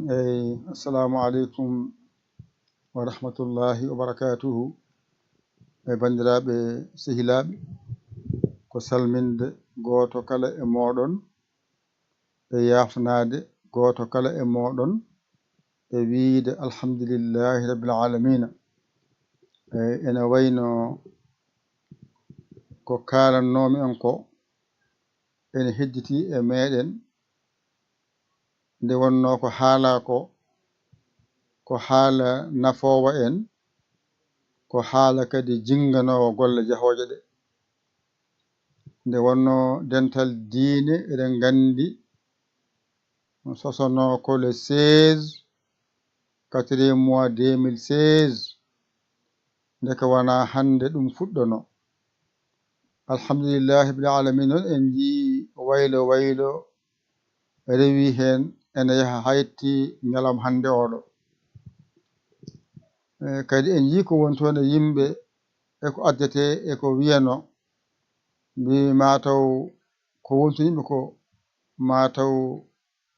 Assalamu alaikum wa rahmatullahi wa barakatuhu. Bandiraɓe sehilaɓe, ko salminde goto kala e moɗon e yafnade goto kala e moɗon e wiide alhamdulillahi rabbil alamina. Ene wayno ko kalannomi en ko ene hedditi e meɗen nde wonno ko haala ko haala nafowa en, ko haala kadi jinganowo golle jahoje ɗe. Nde wonno dental diine eɗen gandi sosono ko le 16 4 mois 2016 ndeka wana hande ɗum fuɗɗono. Alhamdulillahi bil alamin on en jii waylo waylo rewi hen ene yaha haytti ñalam hande oɗo. Kadi en jii ko woni toon e yimɓe e ko addete e ko wiyano mbi mataw ko wonto yimɓe ko mataw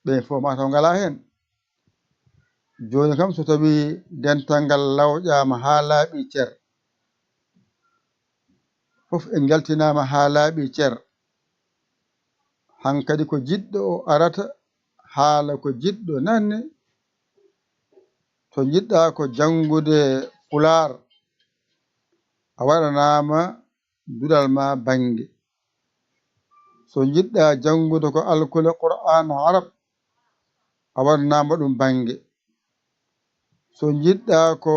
ɓen fof mataw ngala hen. Joni kam so tawi dental ngal lawƴama ha laaɓi cer, fof en jaltinama ha laaɓi cer, hankkadi ko jiɗɗo o arata haala ko jiɗɗo nanne. To jiɗɗa ko jangude Pular a waɗanama duɗal ma bange. So jiɗɗa jangude ko alkule Qur'an Arab a waɗanama ɗum bange. So jiɗɗa ko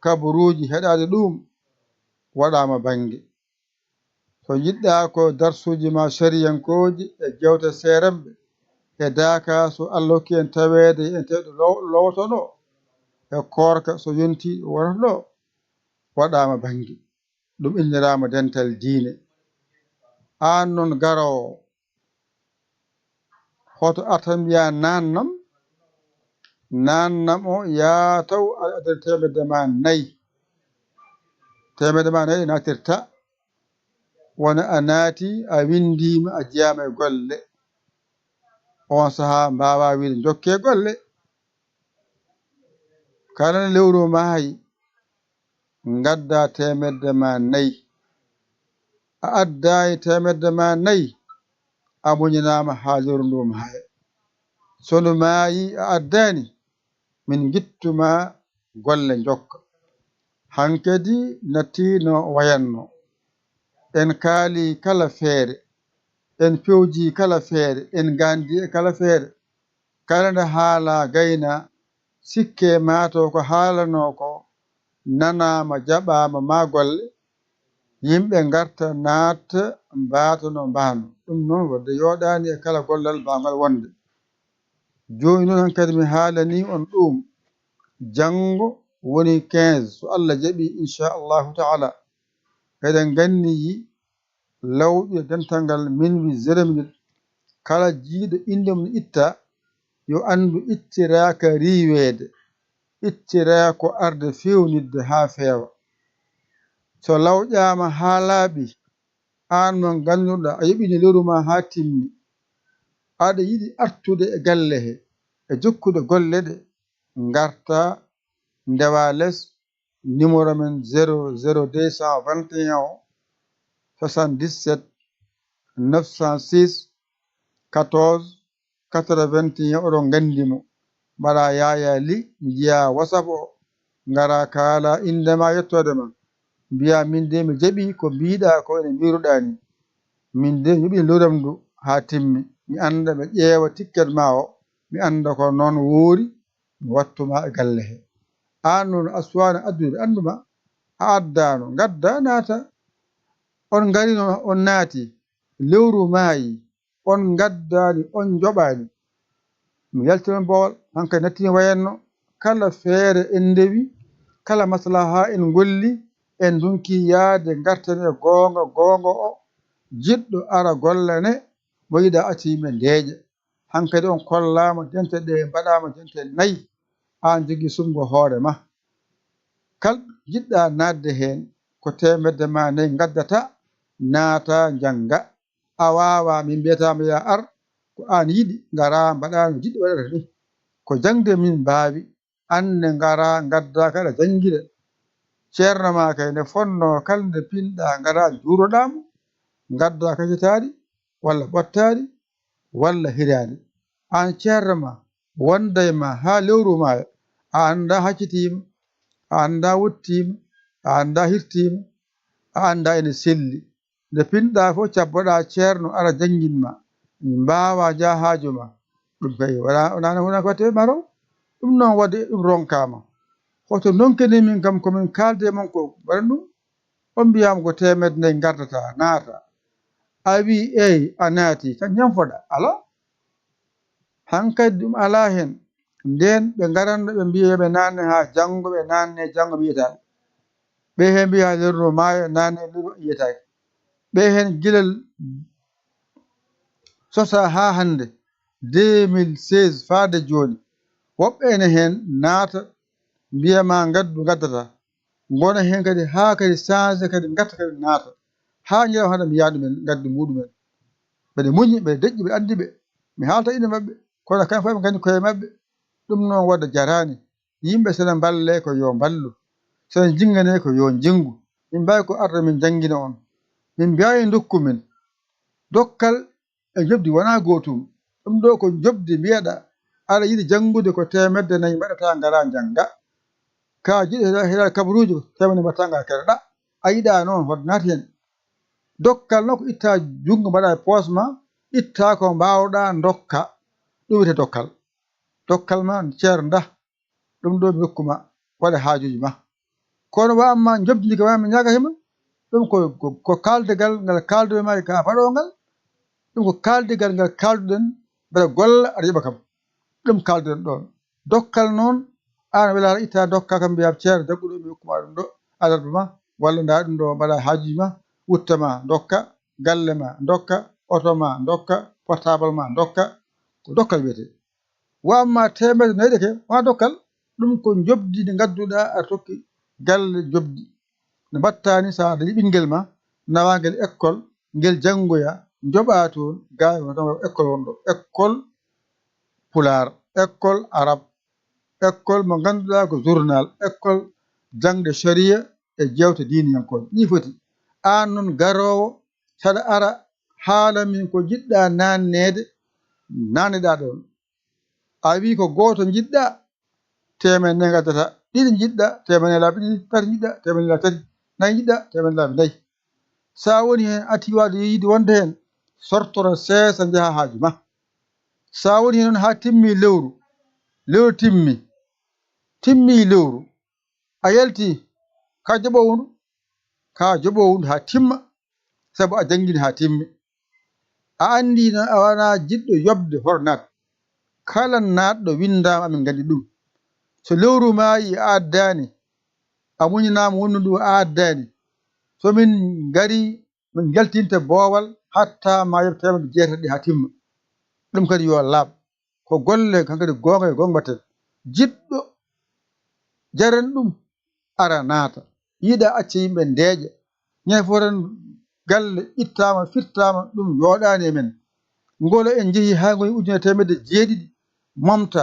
kabaruji heɗade ɗum waɗama bange. So jiɗɗa ko darsuji ma shariyankoji e jewte seremɓe e daka so Allah hokki en tawede en tawɗo lowotoɗo e korka so yonti wonata ɗo waɗama bange. Ɗum innirama dental diine. An noon garowo hoto arta mbiya nannam, nannam o yataw aɗa temedde ma 4. Temedde ma 4 ɗe natirta wona a naati a windima a jeyama e golle. On saaha mbawa wiide jokke golle. Kala nde lewru maayi gadda temedde ma 4. A addayi temedde ma 4 a muñinama ha lewru ndu maaya. Sono maayi a addani min gittuma golle jokka. Hankkadi natti no wayanno. En kaali kala feere, en pewji kala feere, en gandi e kala feere. Kala nde haala gayna sikke mataw ko haalano ko nanama jaɓama ma golle, yimɓe garta natta mbata no mbano. Ɗum noon wadde yoɗani e kala gollal mbawgal wonde. Joni noon hankkadi mi haalani on ɗum janngo woni 15 so Allah jaɓi inchallahu taala eɗen ganniyi lawƴude dental ngal minuit 0 minute. Kala jiiɗo inde mum itta yo andu ittiraka riwede, ittira ko arde fewnidde ha feewa. So lawƴama ha laaɓi an mo ganduɗa a yoɓini lewru ma ha timmi, aɗa yiɗi artude e galle he e jokkude golle ɗe, garta ndewa less numéro men 00221 o 77 906 14 81 oɗon gandimo. Mbaɗa Yaya Ly jiiya WhatsApp o ngara kaala indema yettode ma mbiya min de mi jaɓi ko mbiɗa ko ene mbiruɗa ni, min de mi yoɓi lewram ndu ha timmi, mi anda ɓe ƴeewa ticket ma o, mi anda ko noon woori mi wattuma e galle he. An noon a suwano addude anduma a addano gadda naata. On garino on naati lewru maayi on gaddani on joɓani, mi yaltinon bowal hankkadi natti wayanno. Kala feere en ndewi, kala maslaha en golli, en donki yaade garten e gonga o jiɗɗo ara gollane mo yiɗa acca yimɓe ndeeƴa. Hankkadi on kollama dente ɗe mbaɗama dente 4 an jogui sumgo hoore ma. Kala jiɗɗa nadde hen ko temedde ma 4 gaddata naata jangga. A wawa min mbiyatama ya ar ko an yiɗi gara mbaɗa no jiɗɗo waɗata ni. ko jangde min mbaawi anne ngara ngadda kala jangire ceerno ma kay nde fonno kala nde pinɗa ngara juuroɗamo ngadda kacitaɗi walla ɓottaɗi walla hirani an ceerno ma wonda e ma ha lewru maaya a anda haccitima a anda wuttima a anda hirtima a anda ene selli nde pinɗa fof cabboɗa ceerno ara janginma mbawa jahajo ma ɗum kay wonano ko watte maro ɗum noon wadde ɗum ronkama hoto nonkeni min kam komin kalde mon ko waɗa ɗum on mbiyama ko temedde nayyi gardata naata a wi eyi a naati tan ñamfoɗa ala hankkadi ɗum ala hen nden ɓe garanno ɓe mbiya yoɓe nanne ha janggo ɓe nanne janggo mi yiyata ɓe hen mbiya lelno maayo nanne lelno yiyatake ɓe hen guilal sosa ha hande 2016 faade joni woɓɓe ene hen naata mbiyama gaddu gaddata gona hen kadi ha kadi changé kadi gatta kadi naata ha jeewa hade mbiya ɗumen gaddu muɗumen ɓeɗe muñi ɓeɗe deƴƴi ɓe andi ɓe mi haalta inde mabɓe kono kamɓe fof ɓe gandi koye mabɓe ɗum noon wadde jarani yimɓe sene balle ko yo ballu sene jingane ko yo jingu min mbawi ko arde min jangguina on min mbiyawi dokku men dokkal e jobdi wona gotum ɗum ɗo ko jobdi mbiyeɗa aɗa yiɗi jangude ko temedde nayyi mbaɗata ngara jangga ka jiɗi heeɗade kabaruji ko temedde mbaɗata ngara keɗoɗa a yiɗa noon hoto naati hen dokkal noon ko itta junggo mbaɗa e poos ma itta ko mbawɗa dokka ɗum wiyete dokkal dokkal ma ceerno da ɗum ɗo mi hokkuma waɗa haajuji ma kono wamma jobdi ko wami ñagatema ɗum ko kaldegal ngal kalduɓe ma ka faɗogal ɗum ko kaldigal ngal kalduɗen mbeɗa golla aɗa yoɓa kam ɗum kalduɗen ɗon dokkal noon an welata itta dokka kam mbiyam ceerno jagguɗo mi hokkuma ɗum ɗo alarba ma walla nda ɗum ɗo mbaɗa haajuji ma wuttama dokka galle ma dokka oto ma dokka portable ma dokka ko dokkal wiyete wamma temedde nayyi ɗe ke wona dokkal ɗum ko jobdi ndi gadduɗa aɗa tokki galle jobdi nde mbattani sa dañi ɓinguel ma nawaguel école nguel janggoya joɓa toon ga école wonɗo école pular école arabe école mo ganduɗa ko journal école jangde sharia e jewte diniyankoje ni foti an noon garowo saɗa ara haala min ko jiɗɗa nannede nanneɗa ɗon a wi ko goto jiɗɗa temedde nayyi gaddata ɗiɗi jiɗɗa temedde nayyi laabi ɗiɗi tati jiɗɗa temedde nayyi laabi tati nayyi jiɗɗa temedde laabi nayyi sa woni hen acci yiide wonde hen sortoro sesa jaaha haaju ma sa woni hen noon ha timmi lewru timmi lewru a yalti ka joɓowundu ha timma saabu a janguini ha timmi a andi no a wona jiɗɗo yobde hoto nat kala natɗo windama amin gandi ɗum so lewru maayi a addani a muñinama wondu ndu a addani somin gari min jaltinte boowal hatta ma yob temedde jeetati ɗi ha timma ɗum kadi yo laaɓ ko golle kankadi gonga e gonga mbatten jiɗɗo jarani ɗum ara naata yiiɗa acca yimɓe ndeeƴa ñande fo tan galle ittama firtama ɗum yoɗani e men ngolo en jeehi ha ngoni ujunere temedde jeeɗiɗi momta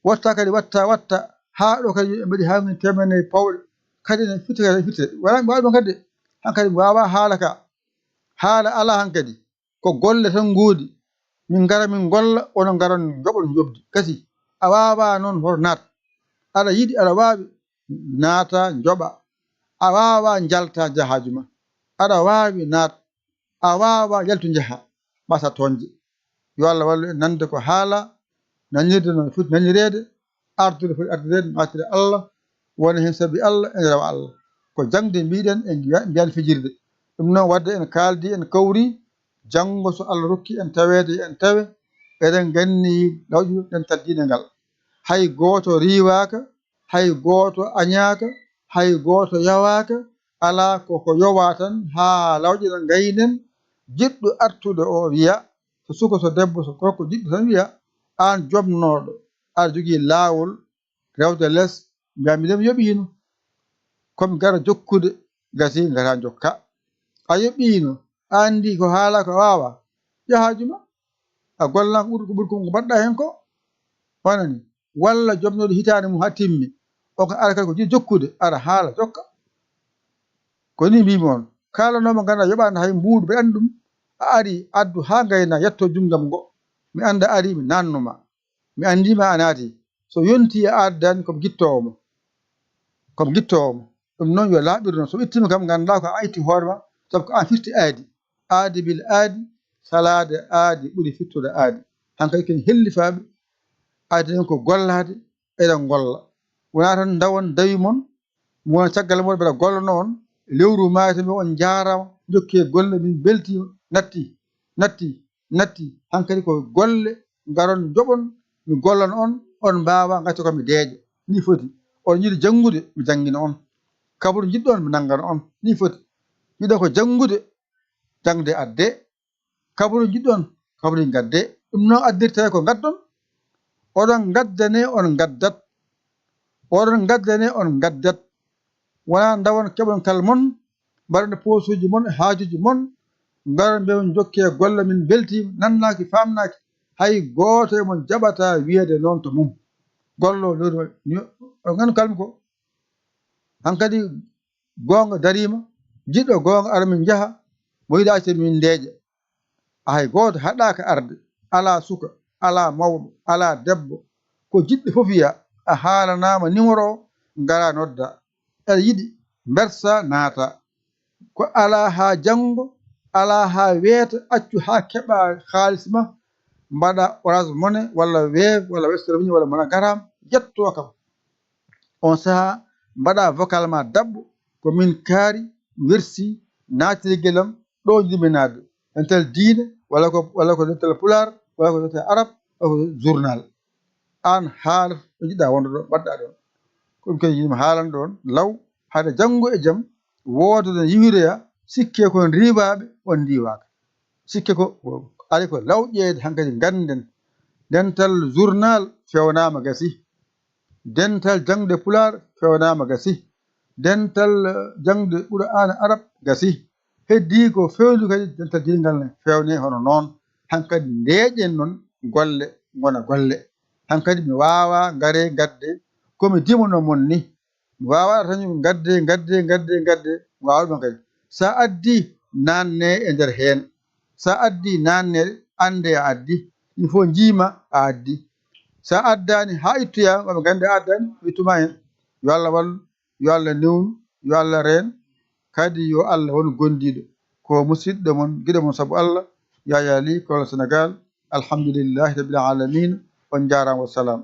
watta kadi watta ha ɗo kadi en mbaɗi ha ngoni temedde nayyi pawɗe kadi ene firti wala mi wawi ɗon kadi hankkadi mi wawa haala ka haala ala hankkadi ko golle tan goodi min gara min golla onon garon joɓon jobdi gasi a wawa noon hoto naat aɗa yiiɗi aɗa wawi naata joɓa a wawa jalta jahaju ma aɗa wawi naat a wawa yaltu jaaha mbaɗata toñde yo Allah wallu en nande ko haala nanirde no foti nanirede artude foti ardirede no artire Allah wona hen saabi Allah ene rewa Allah ko jangde mbiɗen en mbiyani fijirde ɗum noon wadde en kaldi en kawri janggo so Allah rokki en tawede en tawe eɗen ganni lawƴi ɗen taddine ngal hay goto riwaka hay goto añaka hay goto yawaka ala koko yowa tan ha lawƴe ɗe gaynen jiɗɗo artude o wiya so suka so debbo so gorko jiɗɗo tan wiya an jobnoɗo aɗa jogui lawol rewde less mbiya miɗen yoɓino komi gara jokkude gasi gara jokka a yoɓino a andi ko haala ko wawa jahajuma a gollan ko ɓuuri ko mbaɗɗa hen ko wonani walla jomnoɗo hitaande mum ha timmi o ko ara kadi ko jiɗi jokkude ara haala jokka ko ni mbimi on kalanoma ganduɗa yoɓande hay mbuuɗu mbeɗa andi ɗum a ari addu ha gayna yetto junggam ngo mi anda ari mi nannuma mi andima a naati so yonti e addani komi gittowomo ɗum noon yo laaɓir noon so ittima kam ganduɗa ko a itti hoorema sabu ko an firti aadi bil aadi salade aadi ɓuuri firtude aadi hankkadi ken hellifaɓe aadi noon ko gollade eɗen golla wona tan dawon dawi mon mi wona caggal moɗon mbeɗa gollano on lewru maayata mi on jarama jokki e golle min beltima natti hankkadi ko golle garon joɓon mi gollana on mbawa gacce komi deeƴa ni foti on yiɗi janngude mi janngina on kabaru jiɗɗon mi nanggana on ni foti yiɗo ko janngude jangde adde kabaru jiɗɗon kabaru gadde ɗum noon addirte ko gaddon oɗon gaddane on gaddat wona dawon keɓon kal mon mbaɗone posuji mon haajuji mon garon mbe on jokke golle min beltima nannaki famnaki hay goto e mon jaɓata wiyede noon to mum gollo lewru o ganu kalmi ko hankkadi gonga darima jiɗɗo gonga ara min jaaha mo yiɗa acce min deeƴa hay goto haɗaka arde ala suka ala mawɗo ala debbo ko jiɗɗo fof wiya a haalanama numéro o gara nodda aɗa yiɗi bersa naata ko ala ha janggo ala ha weeta accu ha keɓa haalis ma mbaɗa Orange Money walla Wave walla Western Union walla MoneyGram jetto kam on saaha mbaɗa vocal ma dabɓo komin kaari wersi naatiri guelam ɗo jiɗmi nadde entel diine walla ko dental pular walla ko dental arab walla ko journal an haala ɗo jiɗɗa wonde ɗo mbaɗɗa ɗon ko ɗum kadi yimɓe haalana ɗon law haade janngo e jaam wooda no yiwiroya sikke kon riiwaɓe on diwaka sikke ko ari ko lawƴede hankkadi ganden dental journal fewnama gasi dental jangde pular fewnama gasi dental jangde Qur'ana arab gasi heddi ko fewni kadi dental dingal ne fewne hono noon hankkadi ndeeƴen noon golle gona golle hankkadi mi wawa gaare gadde komi dimano mon ni mi wawa tan gadde mi wawa ɗum kadi sa addi nanne e nder hen sa addi nanne ande a addi il faut jiima a addi sa addani ha ittoya oɓe gandi a addani ittuma hen yo Allah wallu yo Allah newnu yo Allah reen kadi yo Allah won gondiɗo ko musidɗo mon guiɗo mon saabu Allah Yaya Ly Kolda Sénégal alhamdulillahi rabbil alamin on jarama wassalam